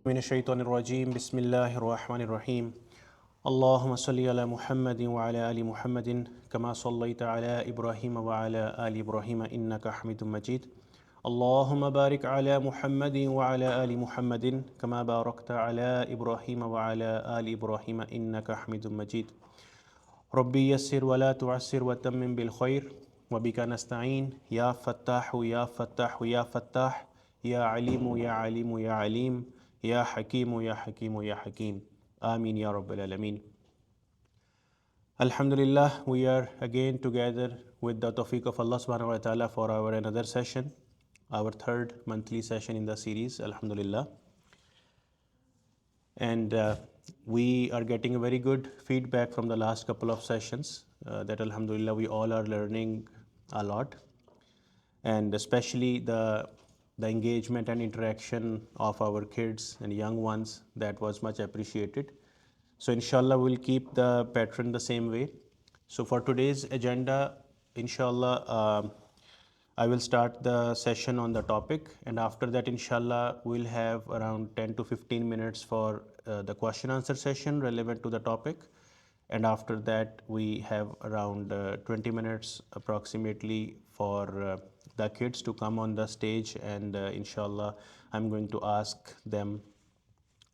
من الشيطان الرجيم بسم الله الرحمن الرحيم اللهم صل على محمد وعلى آل محمد كما صليت على إبراهيم وعلى آل إبراهيم إنك حميد مجيد اللهم بارك على محمد وعلى آل محمد كما باركت على إبراهيم وعلى آل إبراهيم إنك حميد مجيد ربي يسر ولا تعسر وتمم بالخير وبك نستعين يا فتاح يا فتاح يا فتاح يا عليم يا عليم يا عليم يا حكيم يا حكيم يا حكيم آمين يا رب العالمين. Alhamdulillah, we are again together with the tawfiq of Allah subhanahu wa ta'ala for our another session, our third monthly session in the series, Alhamdulillah. And we are getting a very good feedback from the last couple of sessions that Alhamdulillah we all are learning a lot, and especially the engagement and interaction of our kids and young ones, that was much appreciated. So inshallah we'll keep the pattern the same way. So for today's agenda, inshallah, I will start the session on the topic, and after that inshallah we'll have around 10 to 15 minutes for the question answer session relevant to the topic, and after that we have around 20 minutes approximately for the kids to come on the stage, and inshallah I'm going to ask them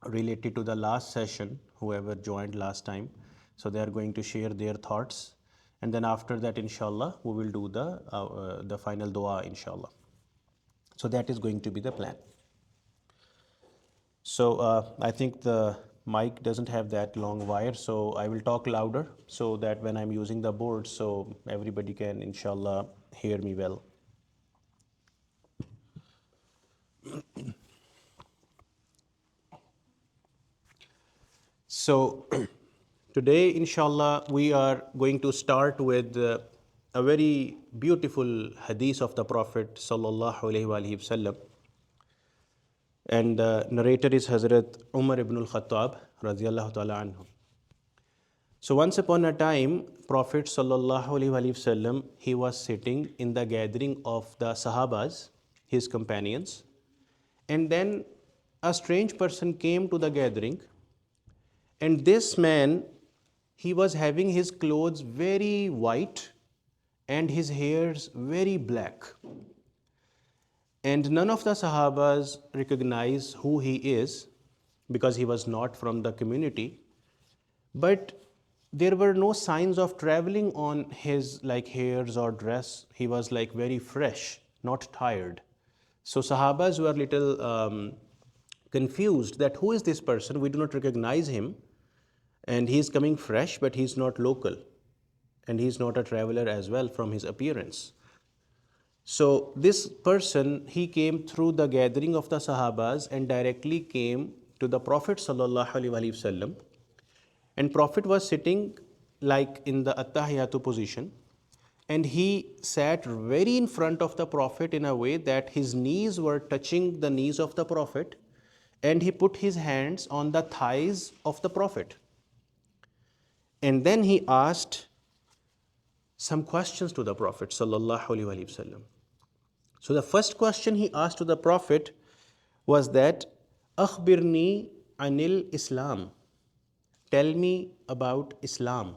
related to the last session, whoever joined last time, so they are going to share their thoughts, and then after that inshallah we will do the final dua inshallah. So that is going to be the plan. So I think the mic doesn't have that long wire, so I will talk louder so that when I'm using the board, so everybody can inshallah hear me well. So today inshallah we are going to start with a very beautiful hadith of the Prophet sallallahu alaihi wasallam, and the narrator is Hazrat Umar ibn al-Khattab radiyallahu ta'ala anhu. So once upon a time, Prophet sallallahu alaihi wasallam, he was sitting in the gathering of the Sahabas, his companions, and then a strange person came to the gathering, and this man, he was having his clothes very white and his hairs very black. And none of the Sahabas recognized who he is because he was not from the community. But there were no signs of traveling on his hairs or dress. He was very fresh, not tired. So Sahabas were little confused that who is this person? We do not recognize him. And he is coming fresh, but he is not local. And he is not a traveler as well from his appearance. So this person, he came through the gathering of the Sahabas and directly came to the Prophet sallallahu alaihi wasallam. And Prophet was sitting in the attahiyatu position, and he sat very in front of the Prophet in a way that his knees were touching the knees of the Prophet, and he put his hands on the thighs of the Prophet. And then he asked some questions to the Prophet sallallahu alaihi wasallam. So the first question he asked to the Prophet was that, Akhbirni anil Islam. Tell me about Islam.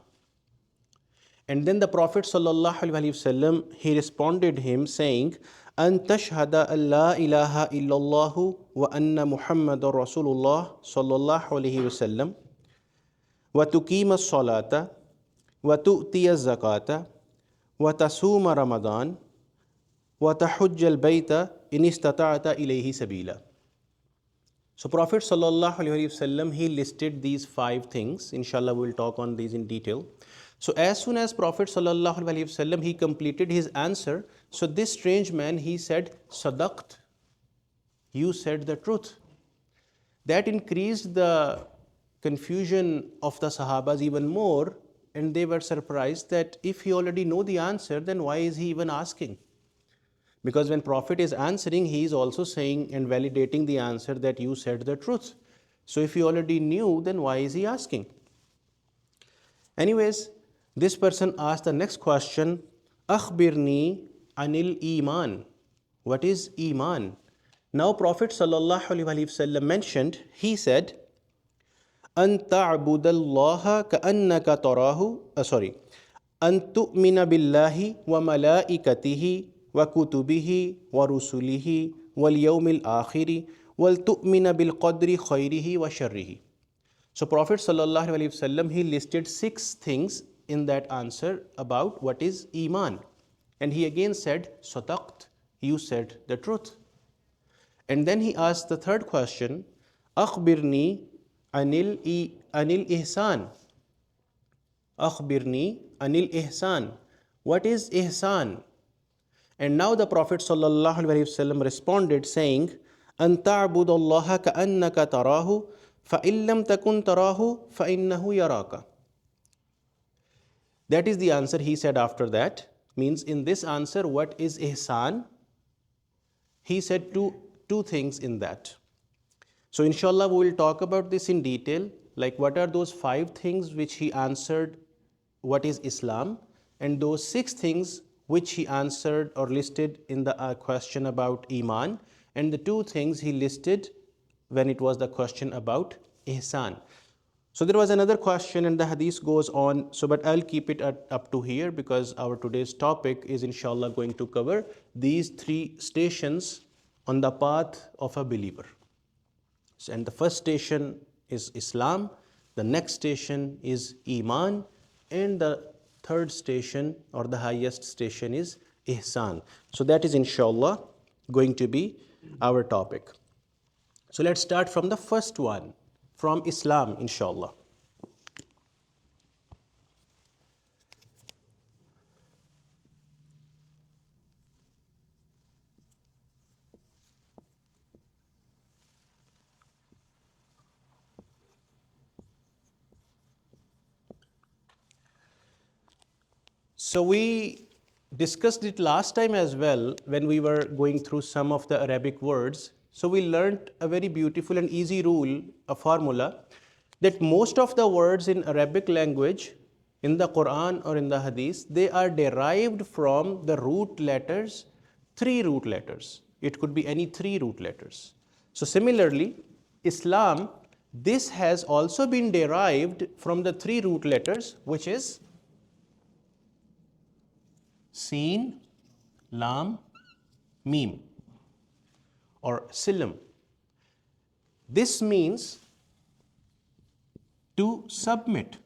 And then the Prophet sallallahu alaihi wasallam, he responded him saying, An tashhada an la ilaha illallahu wa anna Muhammadar Rasulullah sallallahu alaihi wasallam, wa tuqima as-salata, wa tu'tiya az-zakata, wa tasuma Ramadan, wa tahujja al-bayta in istata'ta ilayhi sabila. So Prophet sallallahu alaihi wasallam, he listed these 5 things. Inshallah we will talk on these in detail. So as soon as Prophet sallallahu alaihi wasallam, he completed his answer, so this strange man, he said, Sadaqt, you said the truth. That increased the confusion of the Sahabas even more, and they were surprised that if he already know the answer, then why is he even asking? Because when Prophet is answering, he is also saying and validating the answer that you said the truth. So if he already knew, then why is he asking? Anyways, this person asked the next question, Akhbirni anil Iman. What is Iman? Now Prophet sallallahu alaihi wasallam mentioned, he said, أن تعبد الله كأنك تراه أن تؤمن بالله وملائكته وكتبه ورسله واليوم الآخر وتؤمن بالقدر خيره وشره. So Prophet sallallahu alaihi wasallam, he listed 6 things in that answer about what is Iman. And he again said, Sadaqt, you said the truth. And then he asked the third question, Akhbirni anil ihsan. Akhbirni anil ihsan. What is ihsan? And now the Prophet sallallahu alaihi wasallam responded saying, An ta'budallaha ka'annaka tarahu, fa'in lam takun tarahu, fa'innahu yaraka. That is the answer he said after that. Means in this answer, what is ihsan? He said two things in that. So inshallah we will talk about this in detail, like what are those 5 things which he answered what is Islam, and those 6 things which he answered or listed in the question about Iman, and the 2 things he listed when it was the question about Ihsan. So there was another question and the hadith goes on, so but I'll keep it up to here because our today's topic is inshallah going to cover these 3 stations on the path of a believer. And the first station is Islam, the next station is Iman, and the third station or the highest station is Ihsan. So that is inshallah going to be our topic. So let's start from the first one, from Islam inshallah. So we discussed it last time as well when we were going through some of the Arabic words. So we learned a very beautiful and easy rule, a formula, that most of the words in Arabic language, in the Quran or in the Hadith, they are derived from the root letters, 3 root letters. It could be any 3 root letters. So similarly, Islam, this has also been derived from the 3 root letters, which is Seen, Lam, Mim, or Silam. This means to submit.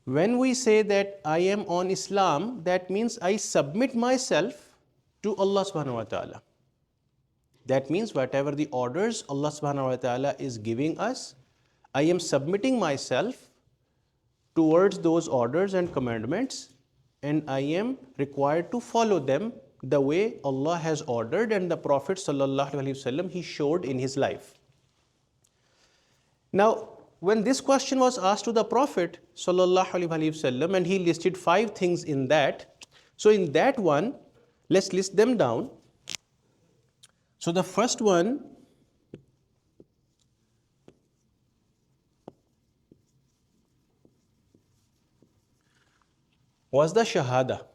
When we say that I am on Islam, that means I submit myself to Allah subhanahu wa ta'ala. That means whatever the orders Allah subhanahu wa ta'ala is giving us, I am submitting myself towards those orders and commandments, and I am required to follow them the way Allah has ordered and the Prophet sallallahu alaihi wasallam he showed in his life. Now, when this question was asked to the Prophet sallallahu alaihi wasallam and he listed 5 things in that, so in that one, let's list them down. So the first one was the Shahada,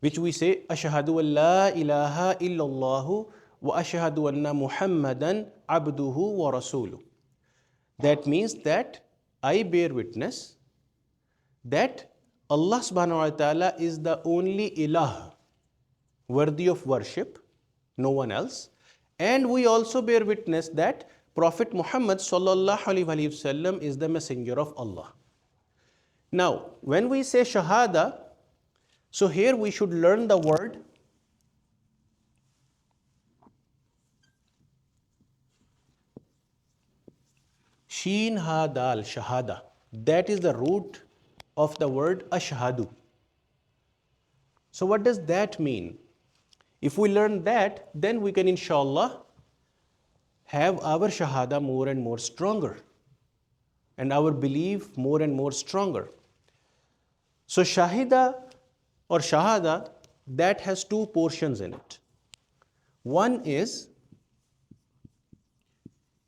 which we say, Ashhadu an la ilaha illallah wa ashhadu anna Muhammadan abduhu wa rasuluh. That means that I bear witness that Allah subhanahu wa ta'ala is the only ilah worthy of worship, no one else. And we also bear witness that Prophet Muhammad sallallahu alaihi wasallam is the messenger of Allah. Now, when we say Shahada, so here we should learn the word Sheen Ha Dal, Shahada. That is the root of the word Ashhadu. So what does that mean? If we learn that, then we can inshallah have our Shahada more and more stronger and our belief more and more stronger. So Shahida or Shahada, that has 2 portions in it. One is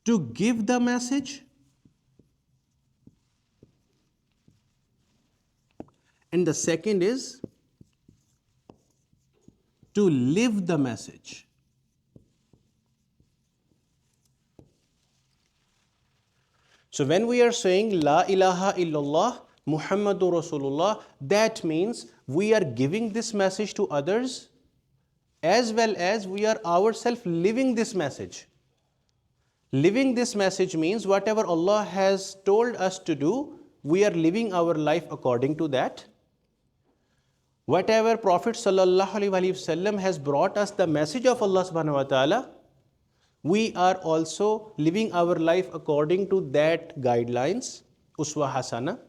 to give the message, And the second is to live the message. So when we are saying La ilaha illallah Muhammadur Rasulullah, that means we are giving this message to others as well as we are ourselves living this message. Living this message means whatever Allah has told us to do, we are living our life according to that. Whatever Prophet sallallahu alaihi wasallam has brought us the message of Allah subhanahu wa ta'ala, we are also living our life according to that guidelines, uswa hasana,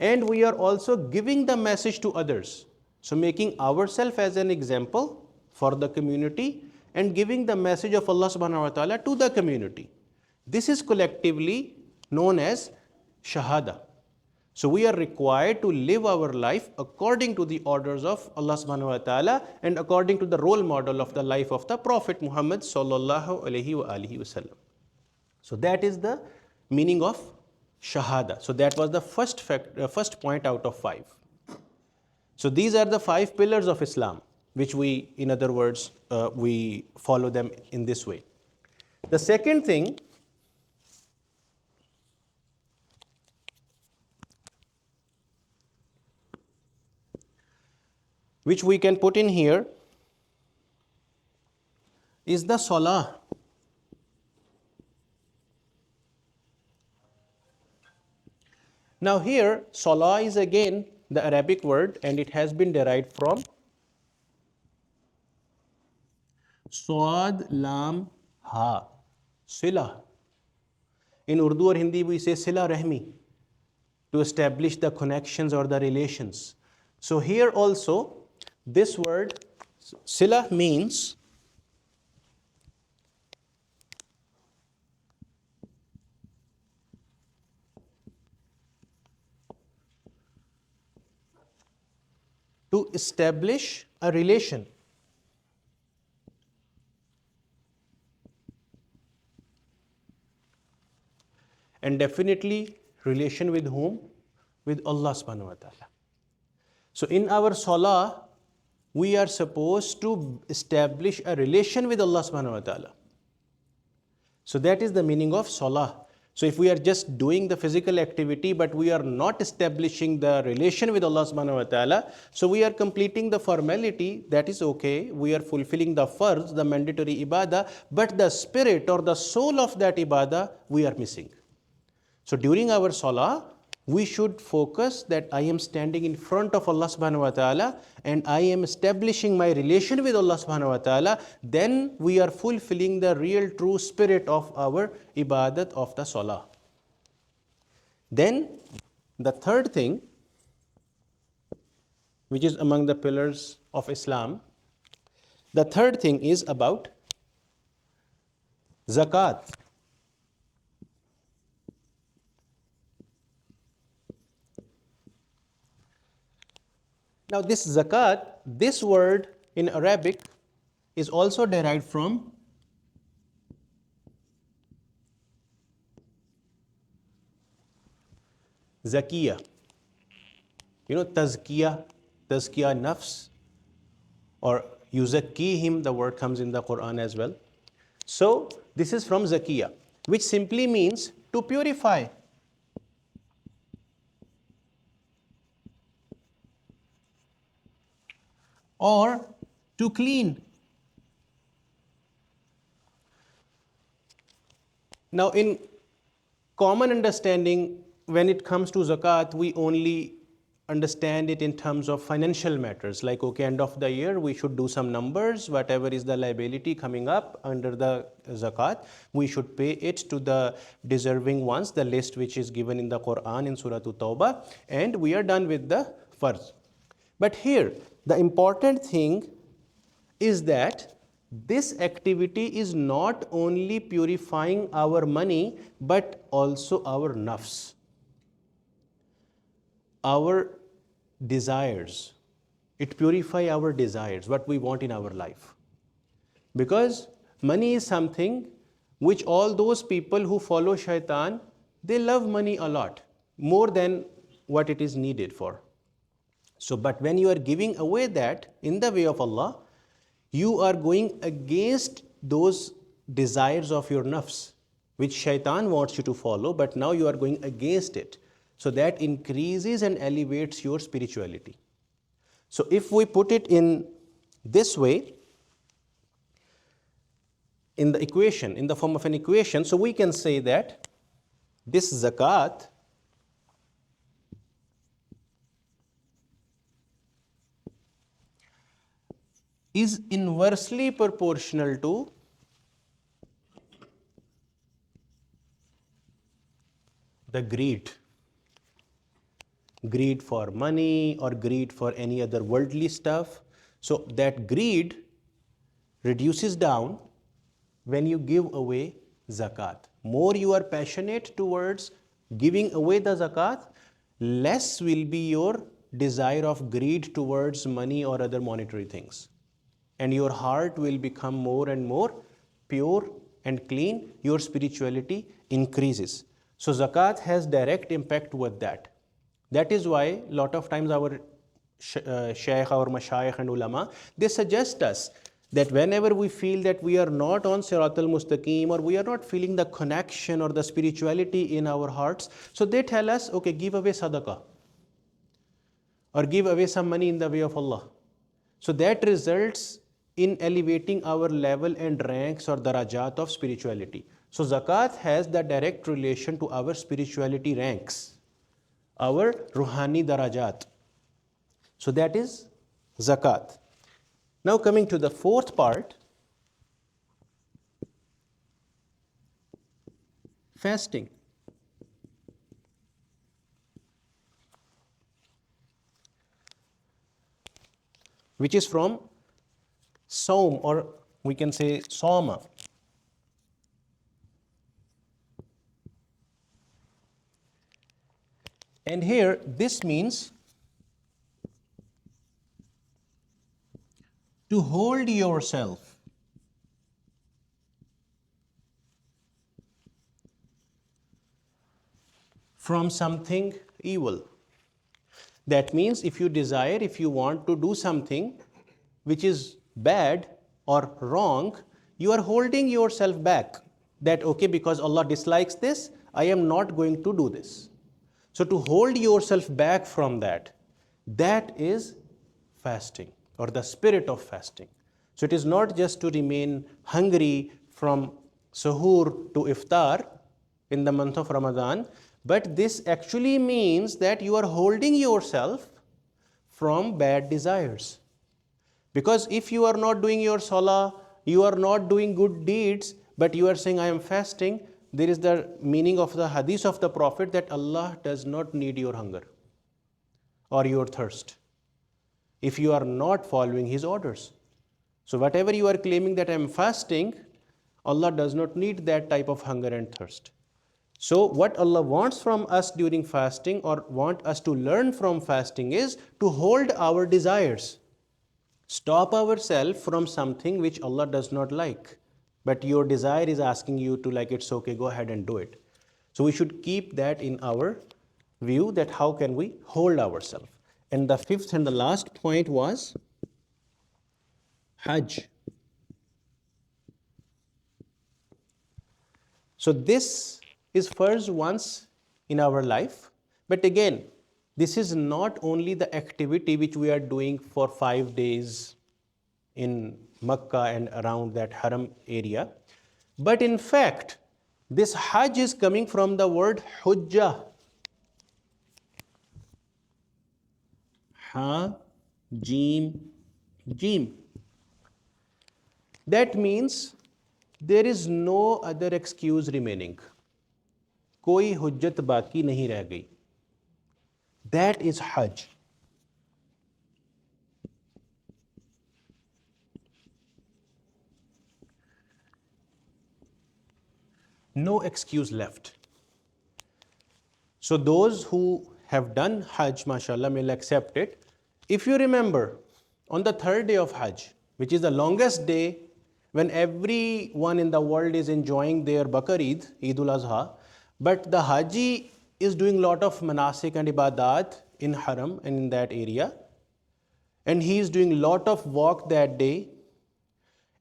and we are also giving the message to others. So making ourselves as an example for the community and giving the message of Allah subhanahu wa ta'ala to the community. This is collectively known as shahada. So we are required to live our life according to the orders of Allah subhanahu wa ta'ala and according to the role model of the life of the Prophet Muhammad sallallahu alaihi wasallam. So that is the meaning of shahada. So that was the first point out of 5. So these are the 5 pillars of Islam, which we, in other words, we follow them in this way. The second thing which we can put in here is the salah. Now here, salah is again the Arabic word and it has been derived from Swad Lam Ha, Sila. In Urdu or Hindi we say Sila Rahmi, to establish the connections or the relations. So here also this word Sila means to establish a relation. And definitely relation with whom? With Allah subhanahu wa ta'ala. So in our salah, we are supposed to establish a relation with Allah subhanahu wa ta'ala. So that is the meaning of salah. So if we are just doing the physical activity but we are not establishing the relation with Allah subhanahu wa ta'ala, so we are completing the formality, that is okay. We are fulfilling the farz, the mandatory ibadah, but the spirit or the soul of that ibadah we are missing. So during our salah, we should focus that I am standing in front of Allah subhanahu wa ta'ala and I am establishing my relation with Allah subhanahu wa ta'ala. Then we are fulfilling the real true spirit of our ibadat of the salah. Then the third thing, which is among the pillars of Islam, the third thing is about zakat. Now this zakat, this word in Arabic is also derived from zakiya. You know, tazkiya nafs, or yuzakkihim, the word comes in the Quran as well. So this is from zakiya, which simply means to purify. Or to clean. Now in common understanding, when it comes to zakat, we only understand it in terms of financial matters, like okay, end of the year we should do some numbers, whatever is the liability coming up under the zakat, we should pay it to the deserving ones, the list which is given in the Quran in Noor-ut-Taqwa, and we are done with the farz. But here the important thing is that this activity is not only purifying our money but also our nafs, our desires. It purifies our desires, what we want in our life. Because money is something which all those people who follow shaitan, they love money a lot, more than what it is needed for. So, but when you are giving away that in the way of Allah, you are going against those desires of your nafs, which shaitan wants you to follow, but now you are going against it. So that increases and elevates your spirituality. So if we put it in this way, in the equation, in the form of an equation, so we can say that this zakat is inversely proportional to the greed for money or greed for any other worldly stuff. So that greed reduces down when you give away zakat. More you are passionate towards giving away the zakat, less will be your desire of greed towards money or other monetary things. And your heart will become more and more pure and clean. Your spirituality increases. So zakat has direct impact with that. That is why a lot of times our shaykh, our mashayikh and ulama, they suggest us that whenever we feel that we are not on Sirat al-Mustaqim or we are not feeling the connection or the spirituality in our hearts, so they tell us, okay, give away sadaqah or give away some money in the way of Allah. So that results in elevating our level and ranks or darajat of spirituality. So zakat has the direct relation to our spirituality ranks, our ruhani darajat. So that is zakat. Now coming to the fourth part, fasting. Which is from Saum, or we can say Soma. And here this means to hold yourself from something evil. That means if you desire, if you want to do something which is bad or wrong, you are holding yourself back. That, okay, because Allah dislikes this, I am not going to do this. So to hold yourself back from that, that is fasting or the spirit of fasting. So it is not just to remain hungry from suhoor to iftar in the month of Ramadan, but this actually means that you are holding yourself from bad desires. Because if you are not doing your salah, you are not doing good deeds, but you are saying I am fasting, there is the meaning of the hadith of the Prophet that Allah does not need your hunger or your thirst if you are not following His orders. So whatever you are claiming that I am fasting, Allah does not need that type of hunger and thirst. So what Allah wants from us during fasting or want us to learn from fasting is to hold our desires. Stop ourselves from something which Allah does not like. But your desire is asking you to, like, it's okay, go ahead and do it. So we should keep that in our view, that how can we hold ourselves. And the fifth and the last point was Hajj. So this is first once in our life. But again, this is not only the activity which we are doing for 5 days in Makkah and around that Haram area. But in fact, this Hajj is coming from the word Hujjah. Ha, Jim, Jim. That means there is no other excuse remaining. कोई हुज्जत बाकी नहीं रह गई. That is Hajj. No excuse left. So those who have done Hajj, mashallah, may accept it. If you remember, on the third day of Hajj, which is the longest day when everyone in the world is enjoying their Bakar Eid, Eidul Azha, but the Haji is doing a lot of manasik and ibadat in Haram and in that area. and he is doing lot of work that day,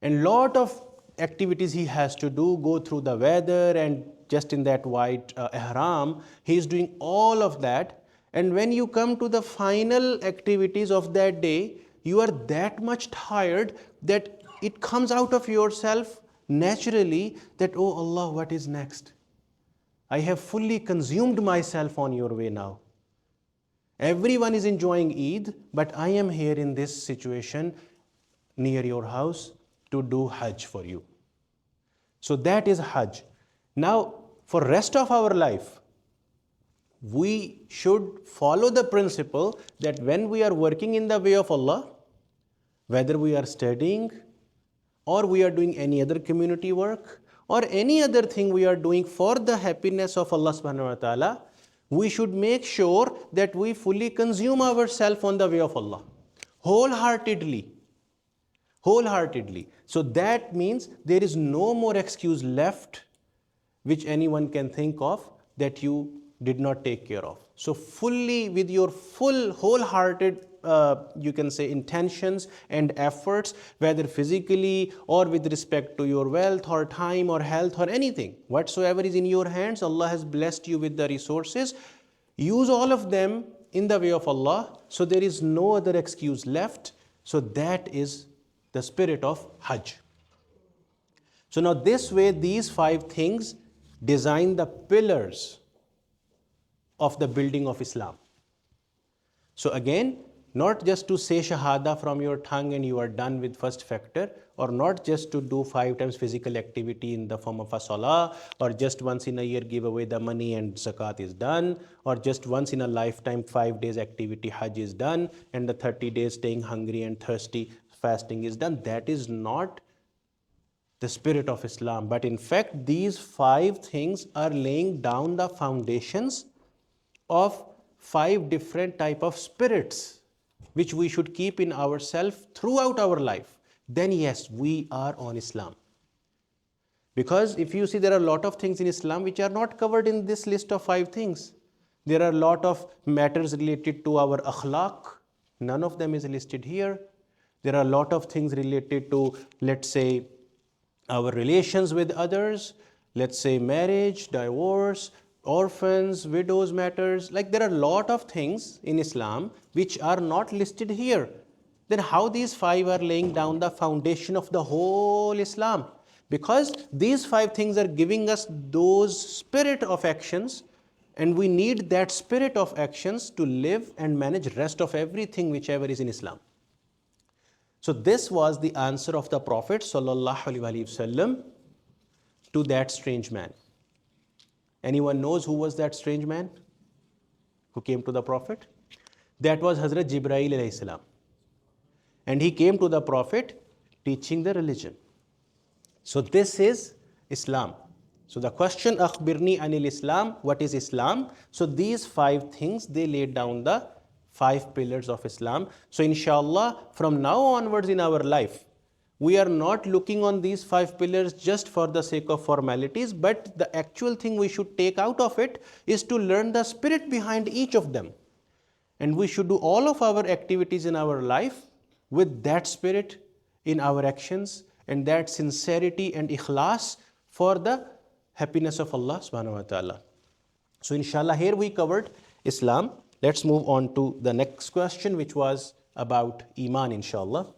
and lot of activities he has to do, go through the weather, and just in that white ihram, he is doing all of that. And when you come to the final activities of that day, you are that much tired that it comes out of yourself naturally that, oh Allah, what is next? I have fully consumed myself on your way now. Everyone is enjoying Eid, but I am here in this situation near your house to do Hajj for you. So that is Hajj. Now, for rest of our life, we should follow the principle that when we are working in the way of Allah, whether we are studying or we are doing any other community work or any other thing we are doing for the happiness of Allah subhanahu wa ta'ala, we should make sure that we fully consume ourselves on the way of Allah, wholeheartedly. Wholeheartedly. So that means there is no more excuse left which anyone can think of that you did not take care of. So fully, with your full wholehearted you can say intentions and efforts, whether physically or with respect to your wealth or time or health or anything whatsoever is in your hands, Allah has blessed you with the resources, use all of them in the way of Allah. So there is no other excuse left. So that is the spirit of Hajj. So now this way, these 5 things design the pillars of the building of Islam. So again, not just to say Shahada from your tongue and you are done with first factor, or not just to do 5 times physical activity in the form of a salah, or just once in a year give away the money and zakat is done, or just once in a lifetime 5 days activity Hajj is done, and the 30 days staying hungry and thirsty fasting is done. That is not the spirit of Islam. But in fact, these 5 things are laying down the foundations of 5 different type of spirits which we should keep in ourselves throughout our life. Then yes, we are on Islam. Because if you see, there are a lot of things in Islam which are not covered in this list of 5 things. There are a lot of matters related to our akhlaq. None of them is listed here. There are a lot of things related to, let's say, our relations with others, let's say marriage, divorce, orphans, widows matters. Like there are a lot of things in Islam which are not listed here. Then how these 5 are laying down the foundation of the whole Islam? Because these 5 things are giving us those spirit of actions, and we need that spirit of actions to live and manage rest of everything whichever is in Islam. So this was the answer of the Prophet ﷺ to that strange man. Anyone knows who was that strange man who came to the Prophet? That was Hazrat Jibreel alayhi salam. And he came to the Prophet teaching the religion. So this is Islam. So the question, Akhbirni anil Islam, what is Islam? So these 5 things, they laid down the 5 pillars of Islam. So inshallah, from now onwards in our life, we are not looking on these 5 pillars just for the sake of formalities, but the actual thing we should take out of it is to learn the spirit behind each of them. And we should do all of our activities in our life with that spirit in our actions and that sincerity and ikhlas for the happiness of Allah subhanahu wa ta'ala. So inshallah, here we covered Islam. Let's move on to the next question, which was about Iman, inshallah.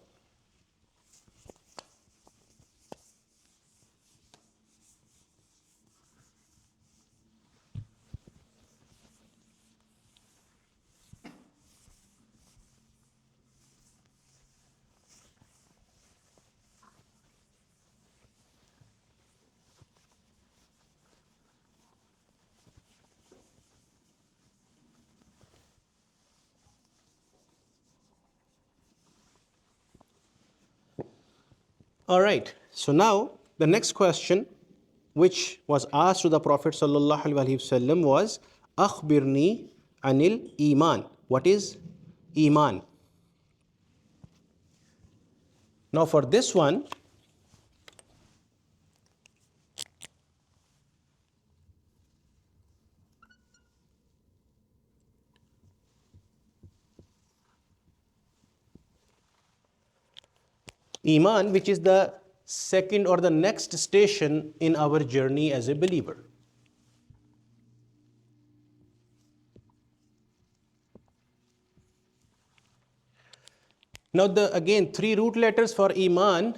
All right. So now the next question, which was asked to the Prophet sallallahu alaihi wasallam, was Akhbirni anil Iman. What is Iman? Now for this one, Iman, which is the second or the next station in our journey as a believer. Now, the again three root letters for Iman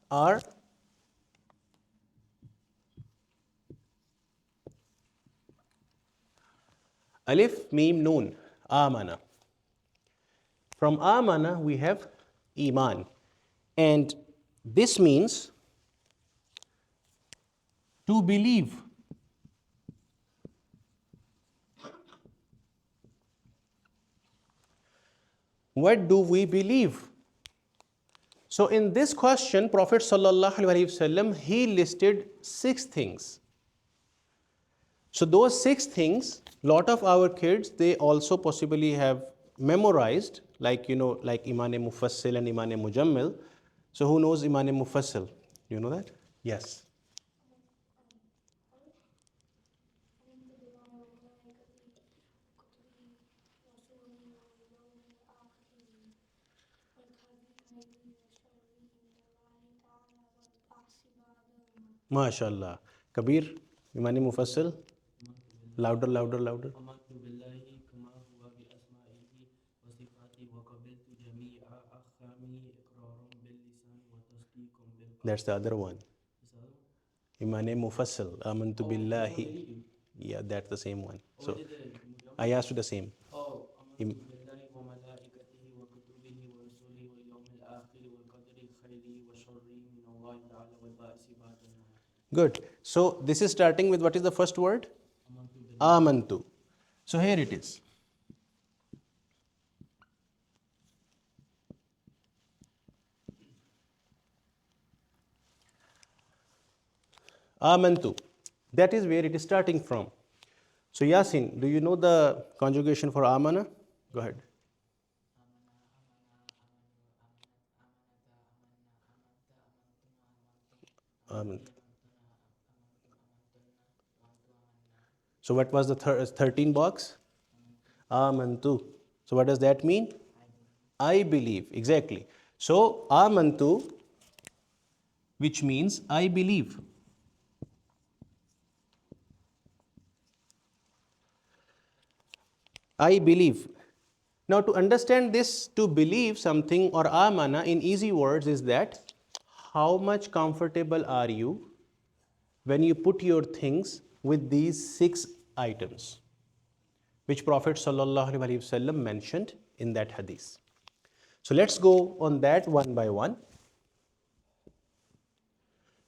are Alif, Mim, Noon, Amana. From Amana we have Iman, and this means to believe. What do we believe? So in this question, Prophet sallallahu alaihi wasallam, he listed 6 things. So those 6 things, lot of our kids, they also possibly have memorized, like like Iman Mufassil and Iman Mujammil. So who knows Iman Mufassil? You know that? Yes. MashaAllah. Kabir, Imani Mufassil. Louder, louder, louder. That's the other one. Imani Mufassil. Amantu billahi. Yeah, that's the same one. So I asked you the same. Good. So this is starting with what is the first word? Amantu. So here it is. Amantu. That is where it is starting from. So Yasin, do you know the conjugation for amana? Go ahead. Amantu. So what was the 13 box? Amantu. So what does that mean? I believe. Exactly. So amantu, which means I believe. I believe. Now to understand this, to believe something or amana in easy words is that how much comfortable are you when you put your things with these 6 items which Prophet sallallahu alaihi wasallam mentioned in that hadith. So let's go on that one by one.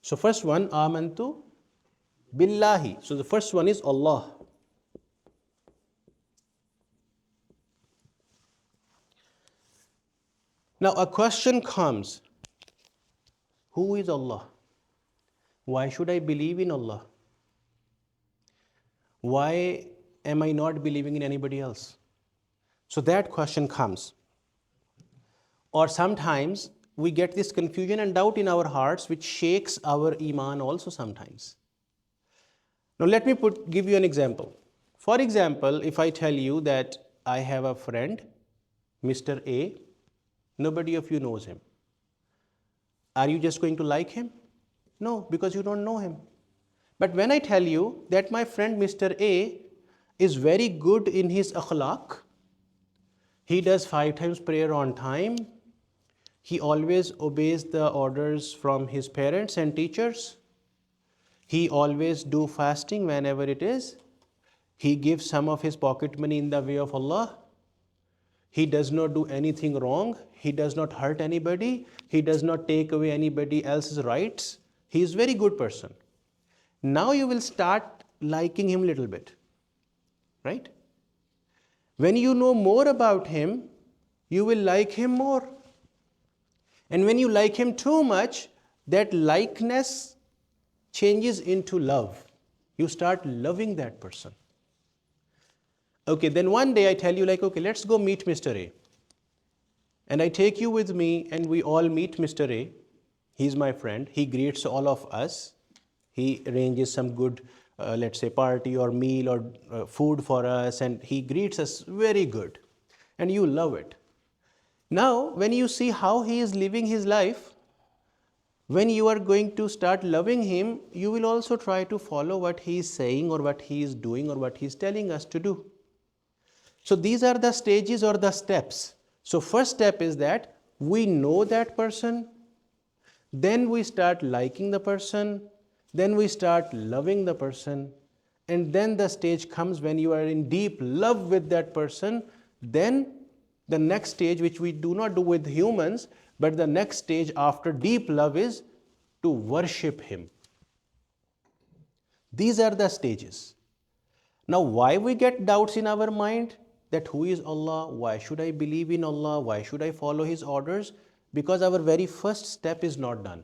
So first one, amantu billahi. So the first one is Allah. Now a question comes, who is Allah? Why should I believe in Allah? Why am I not believing in anybody else? So that question comes. Or sometimes we get this confusion and doubt in our hearts which shakes our Iman also sometimes. Now let me give you an example. For example, if I tell you that I have a friend, Mr. A, nobody of you knows him. Are you just going to like him? No, because you don't know him. But when I tell you that my friend Mr. A is very good in his akhlaq, he does 5 times prayer on time, he always obeys the orders from his parents and teachers, he always do fasting whenever it is, he gives some of his pocket money in the way of Allah, he does not do anything wrong, he does not hurt anybody, he does not take away anybody else's rights, he is a very good person. Now you will start liking him a little bit, right? When you know more about him, you will like him more. And when you like him too much, that likeness changes into love. You start loving that person. Okay, then one day I tell you like, okay, let's go meet Mr. A. And I take you with me and we all meet Mr. A. He's my friend. He greets all of us. He arranges some good, let's say, party or meal or food for us, and he greets us very good. And you love it. Now, when you see how he is living his life, when you are going to start loving him, you will also try to follow what he is saying or what he is doing or what he is telling us to do. So these are the stages or the steps. So first step is that we know that person, then we start liking the person, then we start loving the person, and then the stage comes when you are in deep love with that person. Then the next stage, which we do not do with humans, but the next stage after deep love is to worship him. These are the stages. Now, why we get doubts in our mind that who is Allah? Why should I believe in Allah? Why should I follow His orders? Because our very first step is not done.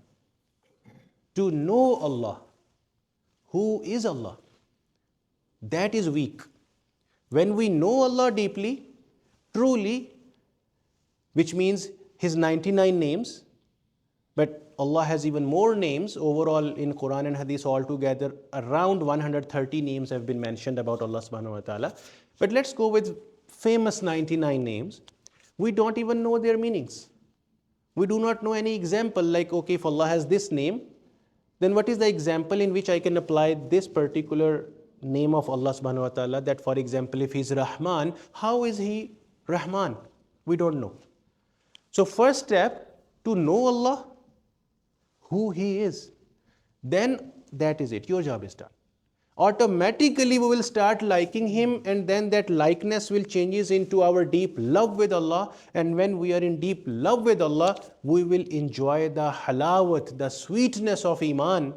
To know Allah, who is Allah, that is weak. When we know Allah deeply, truly, which means His 99 names, but Allah has even more names. Overall in Quran and Hadith altogether, around 130 names have been mentioned about Allah subhanahu wa ta'ala. But let's go with famous 99 names. We don't even know their meanings. We do not know any example like, okay, if Allah has this name, then what is the example in which I can apply this particular name of Allah subhanahu wa ta'ala? That, for example, if He's Rahman, how is He Rahman? We don't know. So first step, to know Allah, who He is, then that is it, your job is done. Automatically we will start liking Him, and then that likeness will changes into our deep love with Allah. And when we are in deep love with Allah, we will enjoy the halawat, the sweetness of Iman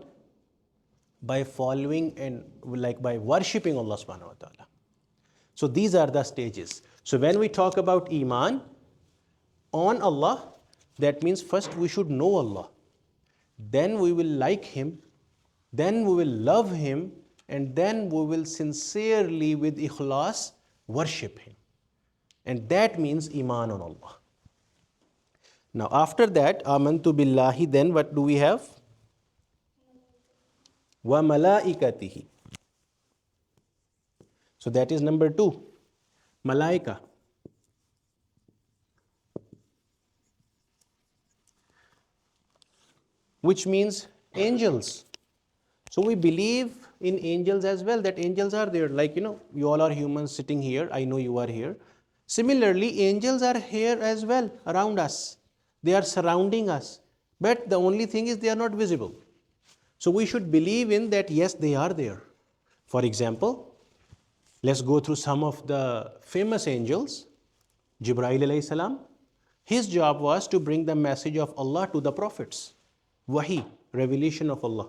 by following and like by worshipping Allah subhanahu wa ta'ala. So these are the stages. So when we talk about Iman on Allah, that means first we should know Allah. Then we will like Him, then we will love Him, and then we will sincerely with ikhlas worship Him. And that means Iman on Allah. Now after that, amantu billahi, then what do we have? Wa malaikatihi. So that is number 2. Malaika. Which means angels. So we believe in angels as well, that angels are there. Like, you all are humans sitting here. I know you are here. Similarly, angels are here as well around us. They are surrounding us. But the only thing is they are not visible. So we should believe in that, yes, they are there. For example, let's go through some of the famous angels. Jibreel alayhi salam. His job was to bring the message of Allah to the prophets. Wahi, revelation of Allah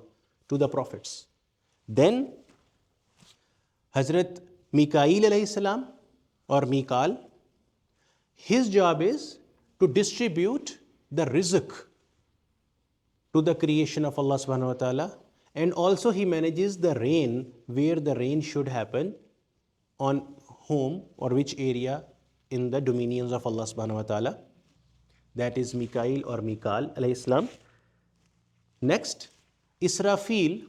to the prophets. Then Hazrat Mikail alayhi salam or Mikal, his job is to distribute the rizq to the creation of Allah subhanahu wa ta'ala, and also he manages the rain, where the rain should happen, on whom or which area in the dominions of Allah subhanahu wa ta'ala. That is Mikail or Mikal alayhi salam. Next, Israfil.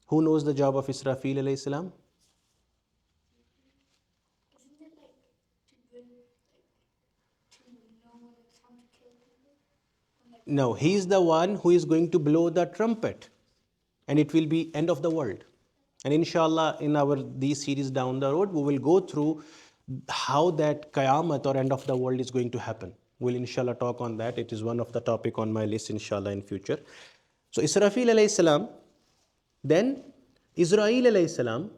Who knows the job of Israfil alayhi salam? Isn't it like to know how to kill people? No, he is the one who is going to blow the trumpet, and it will be end of the world. And inshallah, in our these series down the road, we will go through how that Qayamat or end of the world is going to happen. We'll inshallah talk on that. It is one of the topic on my list inshallah in future. So Israfil alayhi salam, then Israel alayhi salam,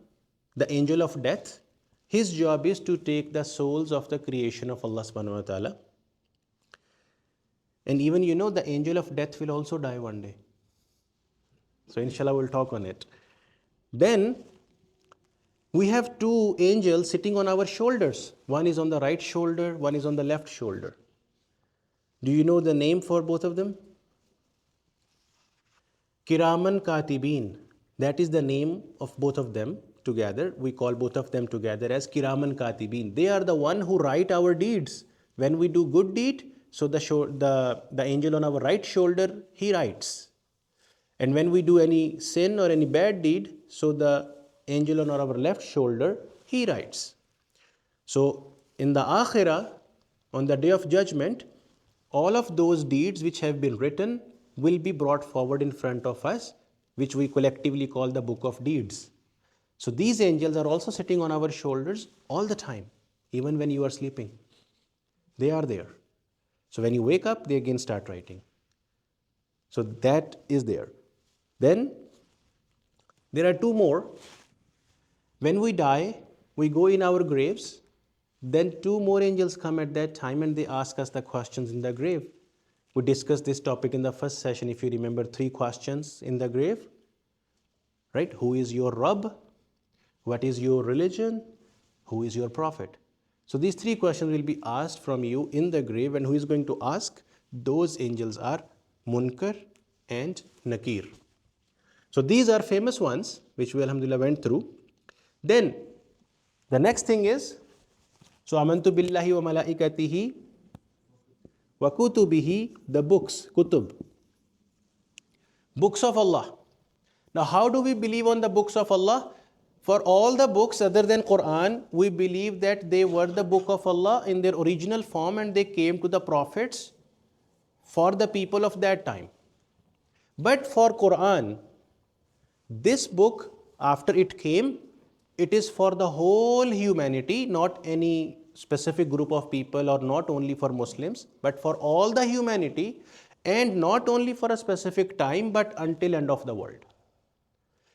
the angel of death, his job is to take the souls of the creation of Allah subhanahu wa ta'ala. And even the angel of death will also die one day. So inshallah we'll talk on it. Then we have 2 angels sitting on our shoulders. One is on the right shoulder, one is on the left shoulder. Do you know the name for both of them? Kiraman Katibin. That is the name of both of them together. We call both of them together as Kiraman Katibin. They are the one who write our deeds. When we do good deed, so the angel on our right shoulder, he writes. And when we do any sin or any bad deed, so the angel on our left shoulder, he writes. So in the Akhirah, on the day of judgment, all of those deeds which have been written, will be brought forward in front of us, which we collectively call the book of deeds. So these angels are also sitting on our shoulders all the time, even when you are sleeping. They are there. So when you wake up, they again start writing. So that is there. Then there are two more. When we die, we go in our graves. Then two more angels come at that time and they ask us the questions in the grave. We discussed this topic in the first session, if you remember, 3 questions in the grave. Right? Who is your Rabb? What is your religion? Who is your prophet? So these 3 questions will be asked from you in the grave, and who is going to ask? Those angels are Munkar and Nakir. So these are famous ones which we alhamdulillah went through. Then the next thing is, so amantu billahi wa malaikatihi wa kutubihi, the books, kutub, books of Allah. Now how do we believe on the books of Allah? For all the books other than Quran, we believe that they were the book of Allah in their original form and they came to the prophets for the people of that time. But for Quran, this book, after it came, it is for the whole humanity, not any specific group of people or not only for Muslims, but for all the humanity, and not only for a specific time, but until end of the world.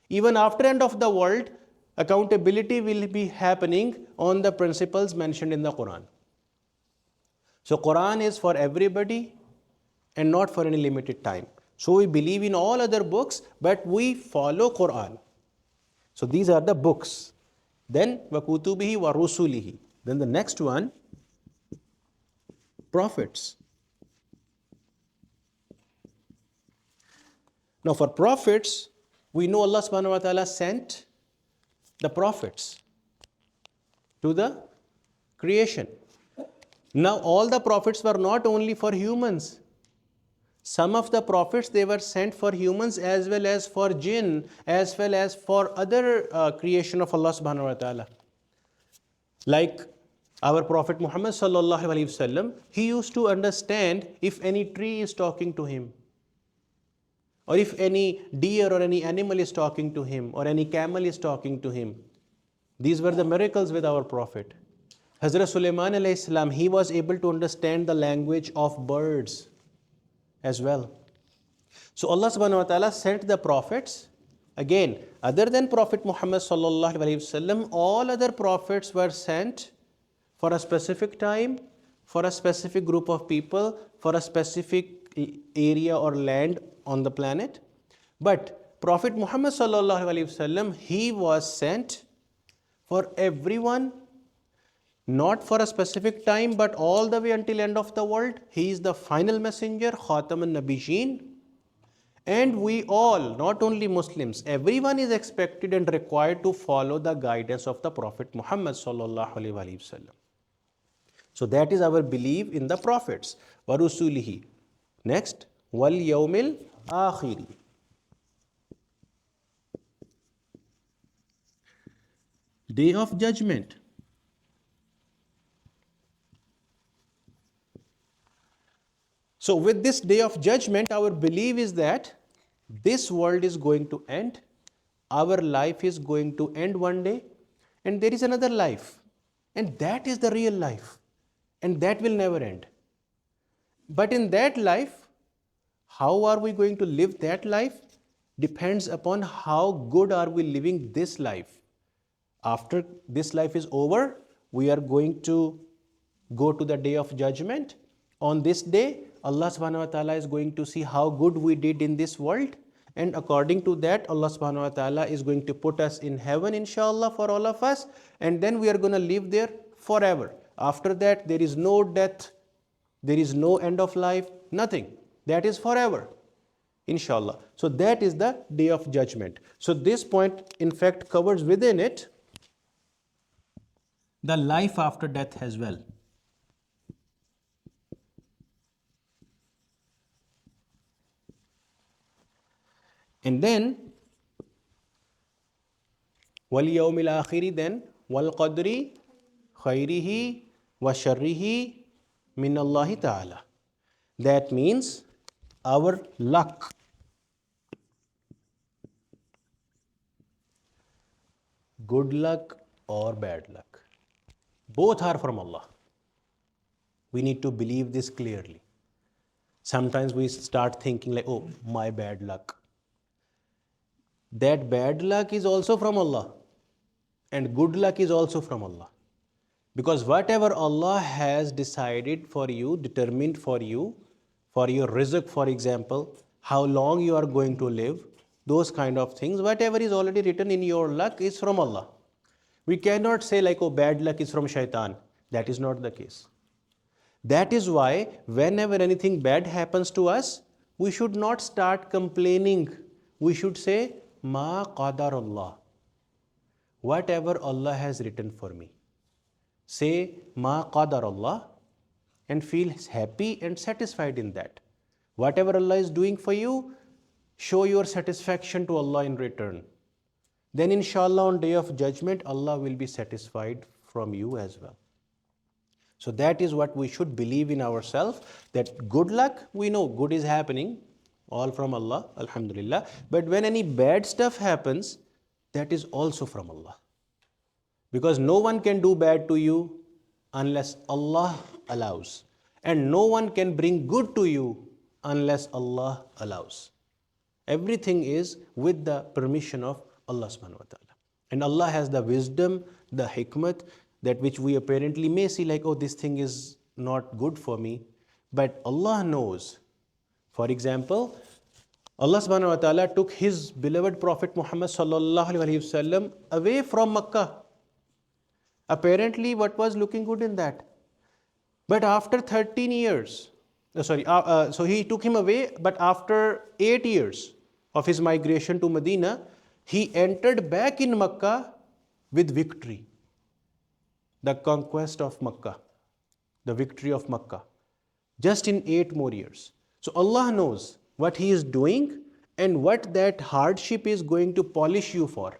Even after end of the world, accountability will be happening on the principles mentioned in the Quran. So Quran is for everybody and not for any limited time. So we believe in all other books, but we follow Quran. So these are the books. Then wakutubihi wa rusulihi. Then the next one, prophets. Now for prophets, we know Allah subhanahu wa ta'ala sent the prophets to the creation. Now all the prophets were not only for humans. Some of the prophets, they were sent for humans as well as for jinn, as well as for other creation of Allah subhanahu wa ta'ala. Like our Prophet Muhammad sallallahu alaihi wasallam, he used to understand if any tree is talking to him, or if any deer or any animal is talking to him, or any camel is talking to him. These were the miracles with our Prophet. Hazrat Sulaiman alayhi salam, he was able to understand the language of birds as well. So Allah subhanahu wa ta'ala sent the prophets. Again, other than Prophet Muhammad sallallahu alaihi wasallam, all other prophets were sent for a specific time, for a specific group of people, for a specific area or land on the planet. But Prophet Muhammad sallallahu alaihi wasallam, he was sent for everyone, not for a specific time, but all the way until end of the world. He is the final messenger, Khatamun Nabiyyin. And we all, not only Muslims, everyone is expected and required to follow the guidance of the Prophet Muhammad sallallahu alaihi wasallam. So that is our belief in the prophets. Warusulihi. Next, wal yawmil akhiri. Day of Judgment. So with this Day of Judgment, our belief is that this world is going to end, our life is going to end one day, and there is another life, and that is the real life, and that will never end. But in that life, how are we going to live that life depends upon how good are we living this life. After this life is over, we are going to go to the Day of Judgment. On this day, Allah subhanahu wa ta'ala is going to see how good we did in this world, and according to that, Allah subhanahu wa ta'ala is going to put us in heaven, inshallah, for all of us, and then we are going to live there forever. After that, there is no death, there is no end of life, nothing. That is forever, inshallah. So that is the Day of Judgment. So this point, in fact, covers within it the life after death as well. And then, wal yawmil akhiri, then wal qadri khairihi wa sharrihi min Allahi ta'ala. That means our luck. Good luck or bad luck, both are from Allah. We need to believe this clearly. Sometimes we start thinking like, oh, my bad luck. That bad luck is also from Allah, and good luck is also from Allah. Because whatever Allah has decided for you, determined for you, for your rizq, for example, how long you are going to live, those kind of things, whatever is already written in your luck is from Allah. We cannot say like, oh, bad luck is from shaitan. That is not the case. That is why whenever anything bad happens to us, we should not start complaining. We should say, Ma qadar Allah. Whatever Allah has written for me. Say, Ma qadar Allah, and feel happy and satisfied in that. Whatever Allah is doing for you, show your satisfaction to Allah in return. Then inshallah on day of judgment, Allah will be satisfied from you as well. So that is what we should believe in ourselves, that good luck, we know good is happening, all from Allah, alhamdulillah. But when any bad stuff happens, that is also from Allah. Because no one can do bad to you unless Allah allows. And no one can bring good to you unless Allah allows. Everything is with the permission of Allah subhanahu wa ta'ala. And Allah has the wisdom, the hikmat, that which we apparently may see like, oh, this thing is not good for me. But Allah knows. For example, Allah subhanahu wa ta'ala took His beloved Prophet Muhammad sallallahu alaihi wasallam away from Makkah. Apparently, what was looking good in that? But after 13 years, so He took him away, but after 8 years of his migration to Medina, he entered back in Makkah with victory. The conquest of Makkah, the victory of Makkah, just in 8 more years. So Allah knows what He is doing and what that hardship is going to polish you for.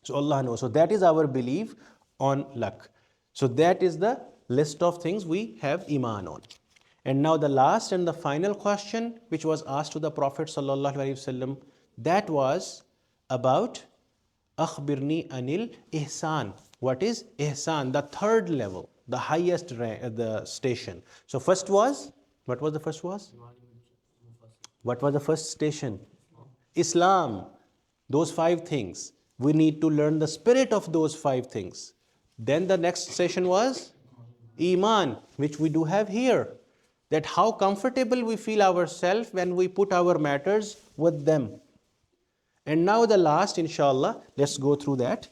So Allah knows. So that is our belief on luck. So that is the list of things we have Iman on. And now the last and the final question which was asked to the Prophet sallallahu alaihi wasallam, that was about Akhbirni anil Ihsan. What is Ihsan? The third level, the highest rank, the station. So first was, what was the first was? What was the first station? Islam. Those 5 things. We need to learn the spirit of those 5 things. Then the next session was Iman, which we do have here. That how comfortable we feel ourselves when we put our matters with them. And now the last, inshallah, let's go through that.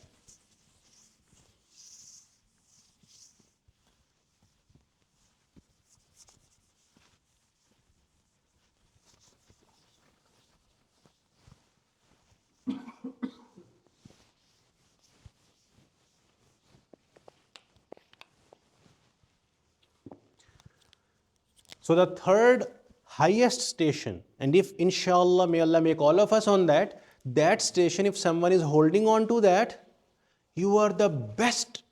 So the third highest station, and if inshallah may Allah make all of us on that, that station, if someone is holding on to that, you are the best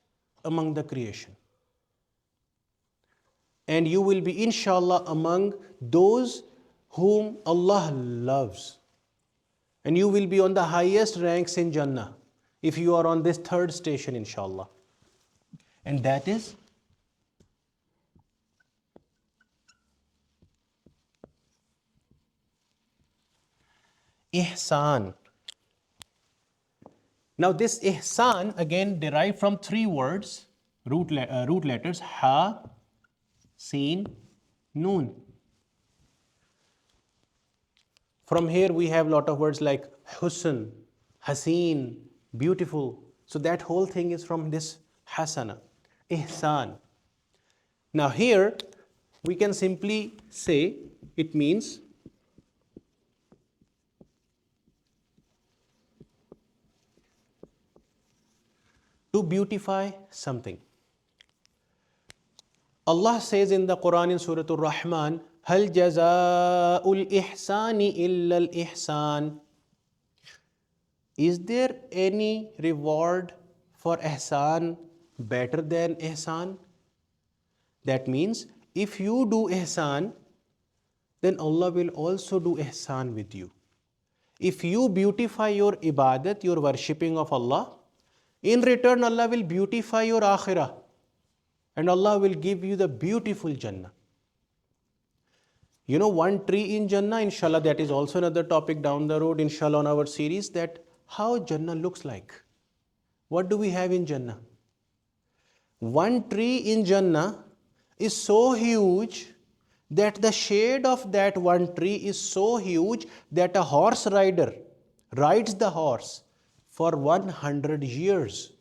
among the creation. And you will be inshallah among those whom Allah loves. And you will be on the highest ranks in Jannah if you are on this third station inshallah. And that is Ihsan. Now this Ihsan again derived from 3 words, root letters, Ha, Sin, Noon. From here we have a lot of words like Husn, Haseen, beautiful. So that whole thing is from this Hasana, Ihsan. Now here we can simply say it means to beautify something. Allah says in the Quran in Surah Ar-Rahman, Hal jaza'ul ihsani illa al-ihsan. Is there any reward for ihsan better than ihsan? That means if you do ihsan, then Allah will also do ihsan with you. If you beautify your ibadat, your worshipping of Allah, in return Allah will beautify your akhirah and Allah will give you the beautiful Jannah. You know, one tree in Jannah, inshallah, that is also another topic down the road, inshallah, on our series, that how Jannah looks like. What do we have in Jannah? One tree in Jannah is so huge that the shade of that one tree is so huge that a horse rider rides the horse for 100 years.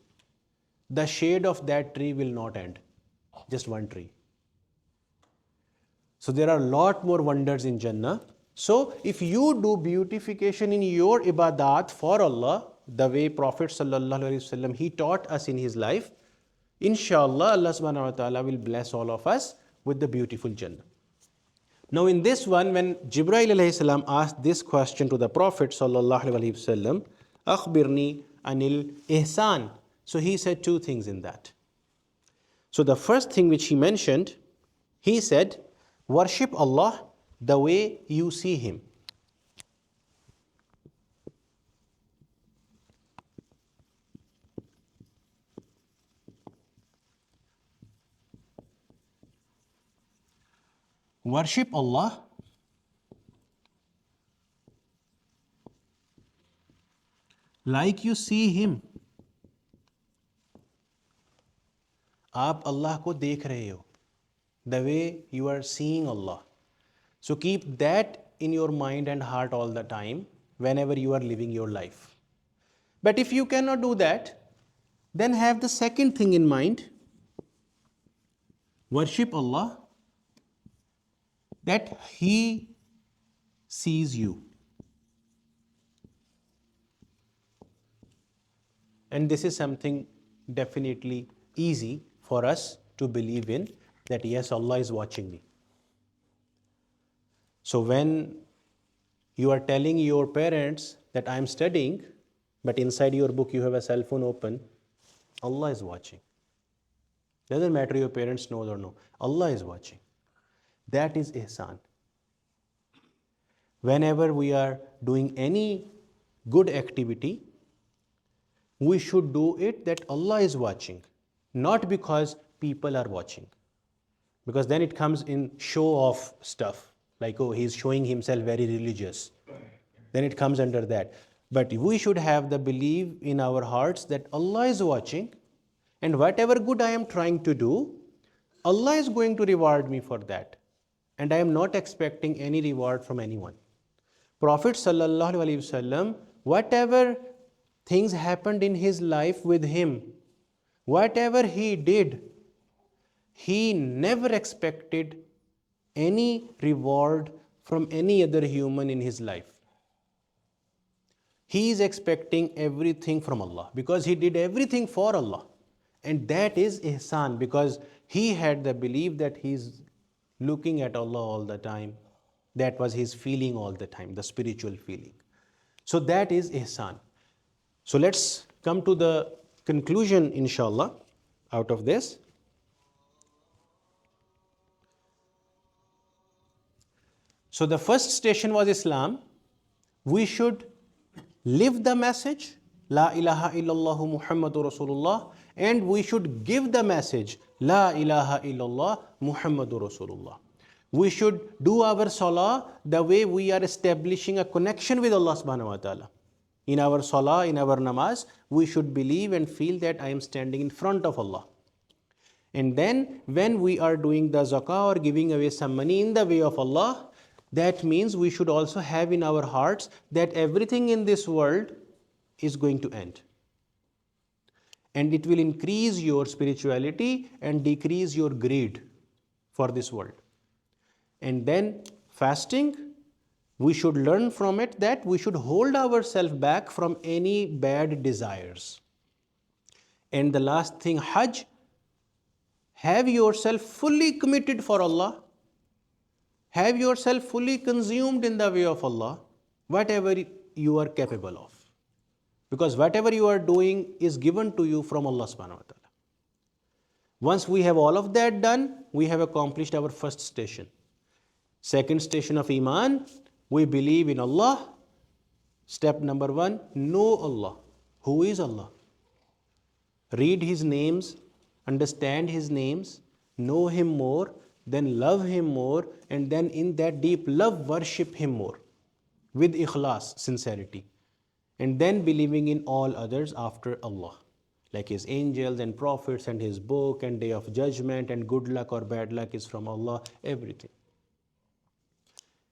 The shade of that tree will not end. Just one tree. So there are a lot more wonders in Jannah. So if you do beautification in your ibadat for Allah, the way Prophet sallallahu alaihi wasallam he taught us in his life, inshallah Allah subhanahu wa ta'ala will bless all of us with the beautiful Jannah. Now in this one, when Jibreel alayhi salam asked this question to the Prophet sallallahu alaihi wasallam, akhbirni anil ihsan. So he said two things in that. So the first thing which he mentioned, he said, worship Allah the way you see Him. Worship Allah like you see Him. आप अल्लाह को देख रहे हो, the way you are seeing Allah. So keep that in your mind and heart all the time whenever you are living your life. But if you cannot do that, then have the second thing in mind. Worship Allah that He sees you. And this is something definitely easy for us to believe in, that yes, Allah is watching me. So when you are telling your parents that I am studying, but inside your book you have a cell phone open, Allah is watching. Doesn't matter your parents know or no, Allah is watching. That is ihsan. Whenever we are doing any good activity, we should do it that Allah is watching, not because people are watching. Because then it comes in show-off stuff, like, oh, he's showing himself very religious. Then it comes under that. But we should have the belief in our hearts that Allah is watching, and whatever good I am trying to do, Allah is going to reward me for that. And I am not expecting any reward from anyone. Prophet sallallahu alaihi wasallam, whatever things happened in his life with him, whatever he did, he never expected any reward from any other human in his life. He is expecting everything from Allah because he did everything for Allah. And that is ihsan, because he had the belief that he is looking at Allah all the time. That was his feeling all the time, the spiritual feeling. So that is ihsan. So let's come to the conclusion, inshallah, out of this. So the first station was Islam. We should live the message, La ilaha illallah Muhammadur Rasulullah, and we should give the message, La ilaha illallah Muhammadur Rasulullah. We should do our salah the way we are establishing a connection with Allah subhanahu wa ta'ala. In our salah, in our namaz, we should believe and feel that I am standing in front of Allah. And then when we are doing the zakah or giving away some money in the way of Allah, that means we should also have in our hearts that everything in this world is going to end. And it will increase your spirituality and decrease your greed for this world. And then fasting, we should learn from it that we should hold ourselves back from any bad desires. And the last thing, Hajj, have yourself fully committed for Allah. Have yourself fully consumed in the way of Allah, whatever you are capable of. Because whatever you are doing is given to you from Allah subhanahu wa ta'ala. Once we have all of that done, we have accomplished our first station. Second station of Iman, we believe in Allah. Step number 1, know Allah. Who is Allah? Read His names, understand His names, know Him more, then love Him more, and then in that deep love, worship Him more with ikhlas, sincerity. And then believing in all others after Allah, like His angels and prophets and His book and day of judgment and good luck or bad luck is from Allah, everything.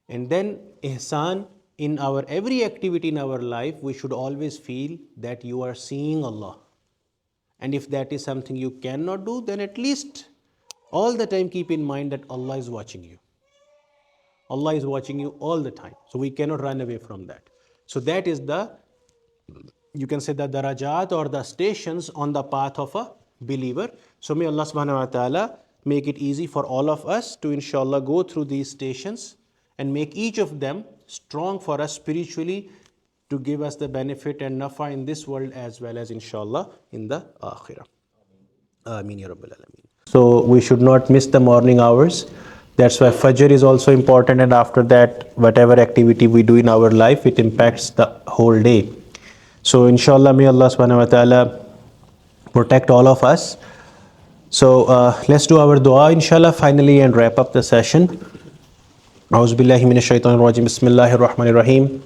And then Ihsan, in our every activity in our life, we should always feel that you are seeing Allah. And if that is something you cannot do, then at least all the time keep in mind that Allah is watching you. Allah is watching you all the time. So we cannot run away from that. So that is the, you can say, the darajat or the stations on the path of a believer. So may Allah subhanahu wa ta'ala make it easy for all of us to inshallah go through these stations and make each of them strong for us spiritually to give us the benefit and nafa in this world as well as inshallah in the akhirah. Ameen ya Rabbil Alameen. So we should not miss the morning hours. That's why Fajr is also important, and after that, whatever activity we do in our life, it impacts the whole day. So inshallah, may Allah subhanahu wa ta'ala protect all of us. So let's do our dua inshallah finally and wrap up the session. A'udhu billahi minash shaitanir rajim. Bismillahir rahmanir rahim.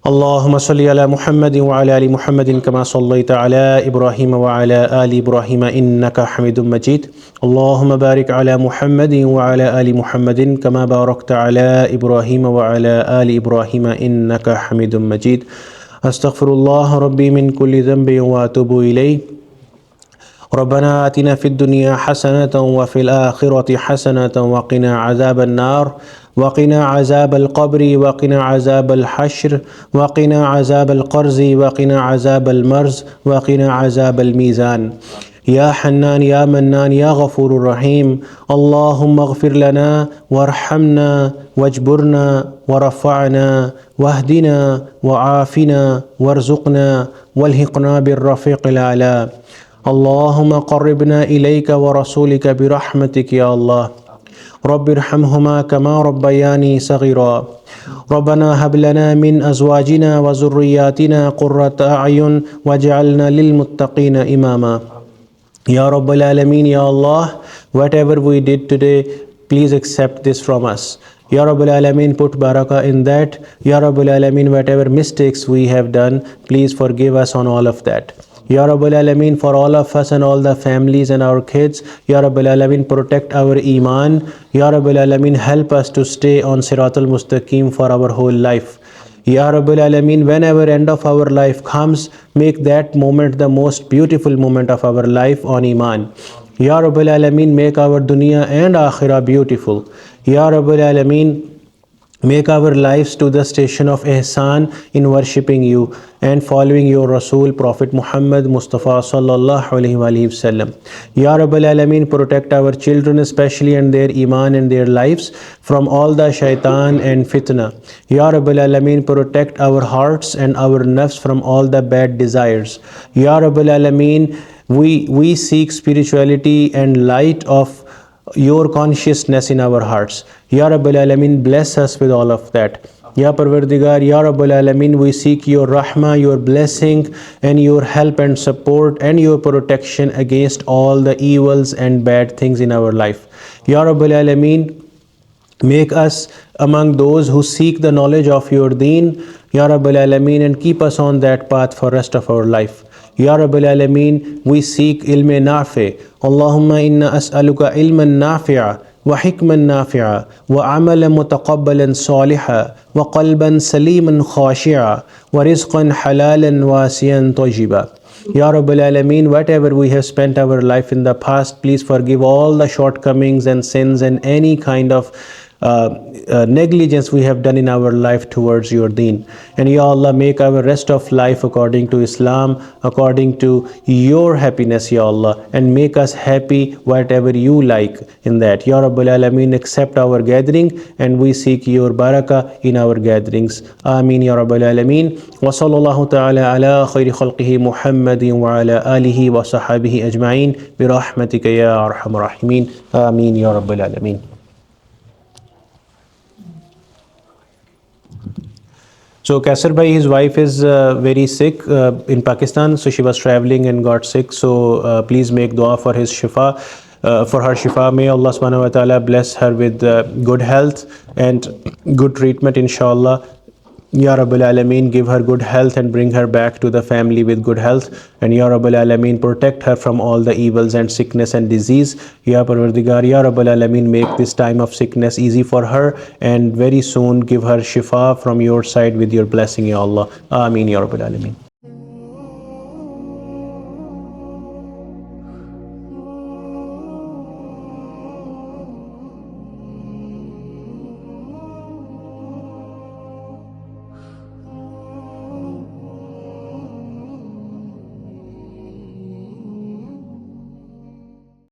اللهم صل على محمد وعلى آل محمد كما صليت على إبراهيم وعلى آل إبراهيم إنك حميد مجيد اللهم بارك على محمد وعلى آل محمد كما باركت على إبراهيم وعلى آل إبراهيم إنك حميد مجيد أستغفر الله ربي من كل ذنب وأتوب إليه ربنا آتنا في الدنيا حسنة وفي الآخرة حسنة وقنا عذاب النار وقنا عذاب القبر وقنا عذاب الحشر وقنا عذاب القرز وقنا عذاب المرز وقنا عذاب الميزان يا حنان يا منان يا غفور رحيم اللهم اغفر لنا وارحمنا واجبرنا ورفعنا واهدنا وعافنا وارزقنا والحقنا بالرفيق الأعلى اللهم قربنا إليك ورسولك برحمتك يا الله رب ارحمهما كما ربياني صغيرا ربنا هب لنا من أزواجنا وذرياتنا قرة أعين واجعلنا للمتقين إماما Ya Rabbal Alameen, Ya Allah, whatever we did today, please accept this from us. Ya Rabbal Alameen, put barakah in that. Ya Rabbal Alameen, whatever mistakes we have done, please forgive us on all of that. Ya Rabbal Alameen, for all of us and all the families and our kids, Ya Rabbal Alameen, protect our Iman. Ya Rabbal Alameen, help us to stay on Siratul Mustaqim for our whole life. Ya Rabbal Alameen, whenever end of our life comes, make that moment the most beautiful moment of our life on Iman. Ya Rabbal Alameen, make our dunya and akhirah beautiful. Ya Rabbal Alameen, make our lives to the station of Ihsan in worshipping you and following your Rasul, Prophet Muhammad Mustafa Sallallahu Alaihi Wasallam. Ya Rabbal Alameen, protect our children especially and their Iman and their lives from all the shaitan and fitna. Ya Rabbal Alameen, protect our hearts and our nafs from all the bad desires. Ya Rabbal Alameen, we seek spirituality and light of your consciousness in our hearts. Ya Rabbal Alameen, bless us with all of that. Ya Parvardigar, Ya Rabbal Alameen, we seek your rahmah, your blessing and your help and support and your protection against all the evils and bad things in our life. Ya Rabbal Alameen, make us among those who seek the knowledge of your deen, Ya Rabbal Alameen, and keep us on that path for rest of our life. Ya Rabbal Alameen, we seek ilm nafi. Allahumma inna as'aluka ilman nafi'a wa hikman nafi'a wa amalan mutaqabbalan saliha wa qalban saliman khashi'a wa rizqan halalan wasiyan tayyiba. Ya Rabbal Alameen, whatever we have spent our life in the past, please forgive all the shortcomings and sins and any kind of negligence we have done in our life towards your deen. And Ya Allah, make our rest of life according to Islam, according to your happiness, Ya Allah, and make us happy whatever you like in that. Ya Rabbal Alameen, accept our gathering and we seek your barakah in our gatherings. Ameen Ya Rabbal Alameen. Wa sallallahu ta'ala ala khayri khalqihi Muhammadin wa ala alihi wa sahabihi ajma'in bi rahmatika ya arhamar rahimin. Ameen Ya Rabbal Alameen. So Kaisar bhai, his wife is very sick in Pakistan. So she was traveling and got sick. So please make dua for his shifa, for her shifa. May Allah subhanahu wa taala bless her with good health and good treatment, inshallah. Ya Rabbal Alameen, give her good health and bring her back to the family with good health. And Ya Rabbal Alameen, protect her from all the evils and sickness and disease. Ya Parvardigar, Ya Rabbal Alameen, make this time of sickness easy for her and very soon give her shifa from your side with your blessing, Ya Allah. Ameen, Ya Rabbal Alameen.